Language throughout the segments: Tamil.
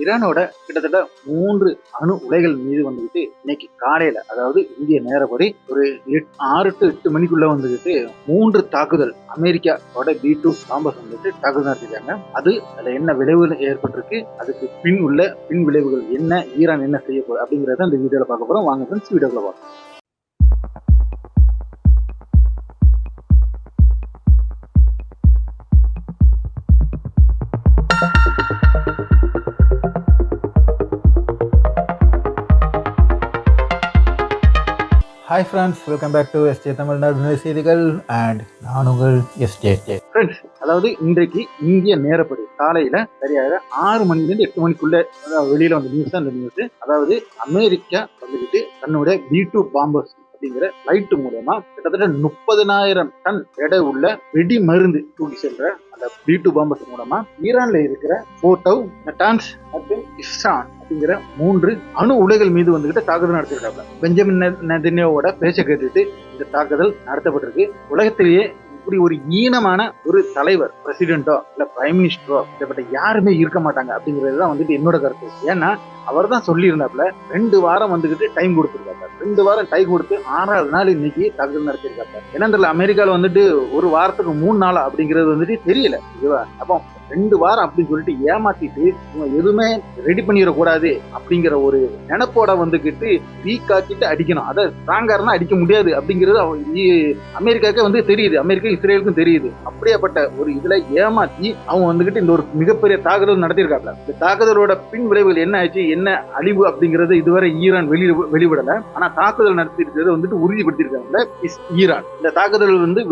ஈரானோட கிட்டத்தட்ட 3 அணு உலைகள் மீது வந்துகிட்டு இன்னைக்கு காலையில, அதாவது இந்திய நேரப்படி ஒரு 6 to 8 மணிக்குள்ள வந்துகிட்டு 3 தாக்குதல் அமெரிக்காவோட B2 பாம்பஸ் வந்துட்டு தாக்குதல் நடத்திருக்காங்க. அதுல என்ன விளைவுகள் ஏற்பட்டிருக்கு, அதுக்கு பின் விளைவுகள் என்ன, ஈரான் என்ன செய்ய போகுது அப்படிங்கறத இந்த வீடியோல பார்க்க போறோம். வாங்க ஃப்ரெண்ட்ஸ், வீடியோக்குள்ள பார்க்கலாம். Hi friends, welcome back to SJ Tamil Nadu செய்திகள் அண்ட் நான் உங்கள் எஸ்ஜே. ஃப்ரெண்ட்ஸ், அதாவது இன்றைக்கு இந்திய நேரப்படி காலையில சரியாக 6 மணிலேருந்து 8 மணிக்குள்ள வெளியில வந்த நியூஸ் தான் இந்த நியூஸ். அதாவது அமெரிக்கா வந்துகிட்டு தன்னுடைய B2 பாம்பர்ஸ் அப்படிங்கிற லைட் மூலமா கிட்டத்தட்ட 30,000 டன் எடை உள்ள வெடி மருந்து தூக்கி சென்ற அந்த B2 பாம்பர்ஸ் மூலமா ஈரான்ல இருக்கிற ஃபோர்டோ, நட்டான்ஸ் மற்றும் இஸ்ரான் அப்படிங்கிற 3 அணு உலைகள் மீது வந்துகிட்டு தாக்குதல் நடத்திருக்காங்க. பெஞ்சமின் நெதன்யாஹுவோட பேச்ச கேட்டுட்டு இந்த தாக்குதல் நடத்தப்பட்டிருக்கு. உலகத்திலேயே இப்படி ஒரு ஈனமான ஒரு தலைவர், பிரசிடென்ட்டோ இல்ல பிரைம் மினிஸ்டரோ இப்படிப்பட்ட யாருமே இருக்க மாட்டாங்க அப்படிங்கறதுதான் வந்துட்டு என்னோட கருத்து. ஏன்னா அவர் தான் சொல்லி இருந்தாப்புல 2 வாரம் வந்துகிட்டு டைம் கொடுத்துருக்காங்க. 2 வாரம் டைம் கொடுத்து 6வது நாள் இன்னைக்கு தாக்குதல் நடத்திருக்காங்க. ஏன்னா தெரியல, அமெரிக்கால வந்துட்டு ஒரு வாரத்துக்கு 3 நாள் அப்படிங்கிறது வந்துட்டு தெரியல. அப்போ 2 வாரம் அப்படின்னு சொல்லிட்டு ஏமாத்திட்டு இவங்க எதுவுமே ரெடி பண்ணிடக்கூடாது அப்படிங்கிற ஒரு நினைப்போட வந்துகிட்டு வீக் ஆக்கிட்டு அடிக்கணும். அதை ஸ்ட்ராங்கா இருந்தா அடிக்க முடியாது அப்படிங்கிறது அமெரிக்காவுக்கே வந்து தெரியுது, அமெரிக்கா இஸ்ரேலுக்கும் தெரியுது. அப்படியேப்பட்ட ஒரு இதுல ஏமாத்தி அவங்க வந்துகிட்டு இந்த ஒரு மிகப்பெரிய தாக்குதல் நடத்திருக்காங்க. இந்த தாக்குதலோட பின் விளைவுகள் என்ன ஆச்சு, என்ன அழிவு அப்படிங்கறது இதுவரை ஈரான் வெளிவிடல. ஆனா தாக்குதல் நடத்திருக்கிறது வந்துட்டு உறுதிப்படுத்திருக்காங்க ஈரான். இந்த தாக்குதல் வந்து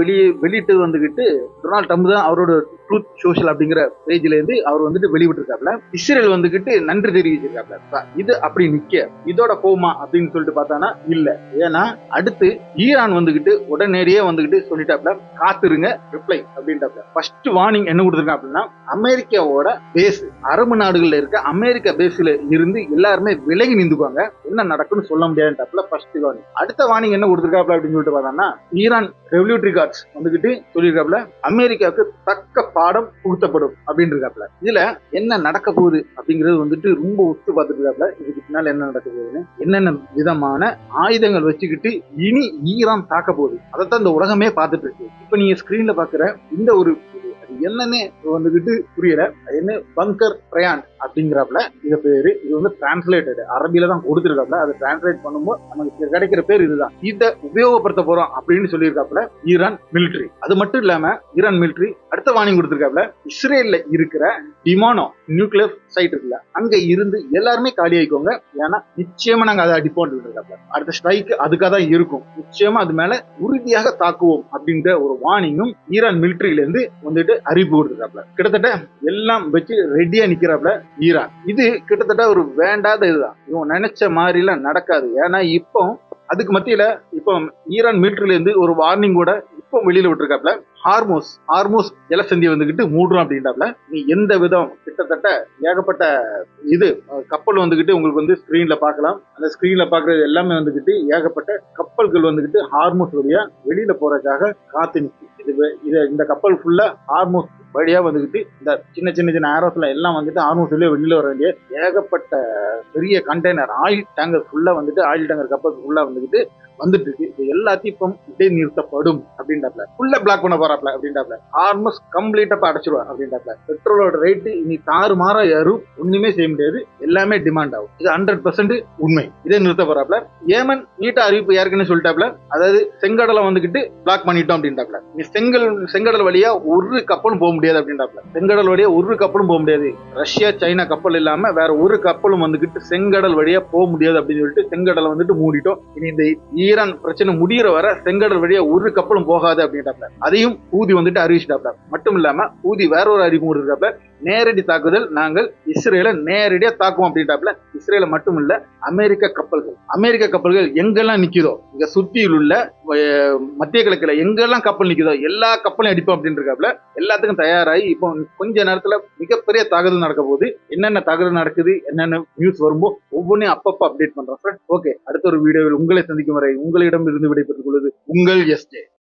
வெளியிட்டு வந்துகிட்டு டொனால்ட் ட்ரம்ப் தான் அவரோட ட்ரூத் சோஷியல் அப்படிங்கிற பேஜ்ல இருந்து அவர் வந்துட்டு வெளிவிட்டிருக்காப்ல. இஸ்ரேல் வந்துகிட்டு நன்றி தெரிவிச்சிருக்காப்ல. இது அப்படி நிக்க இதோட போமா அப்படின்னு சொல்லிட்டு பார்த்தானா இல்ல. ஏன்னா அடுத்து ஈரான் வந்துகிட்டு உடனடியே வந்துகிட்டு சொல்லிட்டாப்ல, காத்துருங்க ரிப்ளை அப்படின்ட்டாப்ல. ஃபர்ஸ்ட் வார்னிங் என்ன கொடுத்திருக்காங்க அப்படின்னா, அமெரிக்காவோட பேஸ், அரபு நாடுகள்ல இருக்க அமெரிக்கா பேஸ்ல இருந்து எல்லாருமே விலகி நின்றுக்குவாங்க, என்ன நடக்கும்னு சொல்ல முடியாதுட்டாப்ல ஃபர்ஸ்ட் வார்னிங். அடுத்த வார்னிங் என்ன கொடுத்திருக்காப்ல அப்படின்னு சொல்லிட்டு பார்த்தானா, ஈரான் ரெவல்யூட்டரி கார்ட்ஸ் வந்துகிட்டு சொல்லியிருக்காப்ல, அமெரிக்காவுக்கு தக்க பாடம் புகுத்தப்படும் அப்படின்னு இருக்காப்ல. இதுல என்ன நடக்க போகுது அப்படிங்கிறது வந்துட்டு ரொம்ப உத்து பார்த்துட்டு இருக்காப்ல. இதுக்கு பின்னால என்ன நடக்க போகுதுன்னு, என்னென்ன விதமான ஆயுதங்கள் வச்சுக்கிட்டு இனி ஈரான் தாக்க போகுது, அதைத்தான் இந்த உலகமே பார்த்துட்டு இருக்கு. இப்ப நீங்க ஸ்கிரீன்ல பாக்குற இந்த ஒரு என்னன்னு வந்துகிட்டு புரியல. என்ன பங்கர் பிரயான் அப்படிங்கிறாப்ல இது பேரு. இது வந்து டிரான்ஸ்லேட்டட் அரபியில தான் கொடுத்திருக்காப்ல. அதை டிரான்ஸ்லேட் பண்ணும்போது நமக்கு கிடைக்கிற பேர் இதுதான். இதை உபயோகப்படுத்த போறோம் அப்படின்னு சொல்லியிருக்காப்ல ஈரான் மிலிட்டரி. அது மட்டும் இல்லாம ஈரான் மிலிட்டரி அடுத்த வார்னிங் கொடுத்திருக்காப்ல, இஸ்ரேல்ல இருக்கிற டிமானோ நியூக்ளியர் சைட் இருக்குல்ல, அங்க இருந்து எல்லாருமே காலி ஆயிக்கோங்க, ஏன்னா நிச்சயமா நாங்க அதை அடிப்போம் இருக்காப்ல. அடுத்த ஸ்ட்ரைக் அதுக்காக தான் இருக்கும், நிச்சயமா அது மேல உறுதியாக தாக்குவோம் அப்படின்ற ஒரு வார்னிங்கும் ஈரான் மிலிட்டரியில இருந்து வந்துட்டு அறிவிப்பு கொடுத்திருக்காப்ல. கிட்டத்தட்ட எல்லாம் வச்சு ரெடியா நிக்கிறாப்ல ஈரான். இது கிட்டத்தட்ட ஒரு வேண்டாத இதுதான், இவன் நினைச்ச மாதிரி எல்லாம் நடக்காது. ஏன்னா இப்போ அதுக்கு மத்தியில இப்போ ஈரான் மிலிட்டரியில இருந்து ஒரு வார்னிங் கூட இப்போ வெளியில விட்டுருக்காப்ல, ஹார்மோஸ் ஜலசந்தியை வந்துகிட்டு மூடுறோம் அப்படின்றாப்ல. நீ எந்த விதம் கிட்டத்தட்ட ஏகப்பட்ட இது கப்பல் வந்துகிட்டு உங்களுக்கு வந்து ஸ்கிரீன்ல பார்க்கலாம். அந்த ஸ்கிரீன்ல பாக்குறது எல்லாமே வந்துகிட்டு ஏகப்பட்ட கப்பல்கள் வந்துகிட்டு ஹார்மோஸ் வழியா வெளியில போறதுக்காக காத்து நிற்கும். இந்த கப்பல் ஃபுல்லா ஹார்மோஸ் வழியா வந்துகிட்டு இந்த சின்ன ஆரோஸ்ல எல்லாம் வந்துட்டு ஹார்மோஸ் வழியா வெளியில வர வேண்டிய ஏகப்பட்ட பெரிய கண்டெய்னர் ஆயில் டேங்கர் ஃபுல்லா வந்துட்டு ஆயில் டேங்கர் கப்பல் ஃபுல்லா வந்துகிட்டு வந்துட்டு இருக்கு. இது எல்லாத்தையும் இப்போ இடைநிறுத்தப்படும் அப்படின்றாப்ல. ஃபுல்லா பிளாக் பண்ண போறாப்ல அப்படின்றாப்ல. ஹார்மஸ் கம்ப்ளீட்டா அடைச்சிருவா அப்படின்றாப்ல. பெட்ரோலோட ரேட்டு இனி தாறுமாறா ஏறும், ஒண்ணுமே செய்ய முடியாது, எல்லாமே டிமாண்ட் ஆகும். இது 100% உண்மை. இதை நிறுத்த போறாப்ல. ஏமன் நீட்டா அறிவிப்பு ஏற்கனவே சொல்லிட்டாப்ல, அதாவது செங்கடலை வந்துகிட்டு பிளாக் பண்ணிட்டோம் அப்படின்றாப்ல. செங்கடல் வழியா ஒரு கப்பலும் போக முடியாது அப்படின்றாப்ல. செங்கடல் வழியா ஒரு கப்பலும் போக முடியாது, ரஷ்யா சைனா கப்பல் இல்லாம வேற ஒரு கப்பலும் வந்துகிட்டு செங்கடல் வழியா போக முடியாது அப்படின்னு சொல்லிட்டு செங்கடலை வந்துட்டு மூடிட்டோம். இனி இந்த ஈரான் பிரச்சனை முடிகிற வர செங்கடல் வழியா ஒரு கப்பலும் போகாது அப்படின்றாப்ல. அதையும் ஊதி வந்துட்டு அறிவிச்சிட்டாப்ல. மட்டும் இல்லாம ஊதி வேற ஒரு அறிவிப்பு கொடுத்திருக்காப்ல, நேரடி தாக்குதல், நாங்கள் இஸ்ரேலை நேரடியா தாக்குவோம் அப்படின்றாப்ல. இஸ்ரேல மட்டும் இல்ல, அமெரிக்க கப்பல்கள் எங்கெல்லாம் நிக்குதோ, இங்க சுற்றியில் உள்ள மத்திய கிழக்குல எங்கெல்லாம் கப்பல் நிக்குதோ எல்லா கப்பலையும் அடிப்போம் அப்படின்னு இருக்காப்ல. எல்லாத்துக்கும் தயாராகி இப்போ கொஞ்ச நேரத்துல மிகப்பெரிய தாக்குதல் நடக்க போகுது. என்னென்ன தாக்குதல் நடக்குது, என்னென்ன நியூஸ் வரும்போ ஒவ்வொன்றையும் அப்பப்ப அப்டேட் பண்றோம். ஓகே, அடுத்த ஒரு வீடியோவில் உங்களை சந்திக்கும் வரை உங்களிடம் இருந்து விடைபெற்றுக் கொள்வது உங்கள் எஸ்ஜே.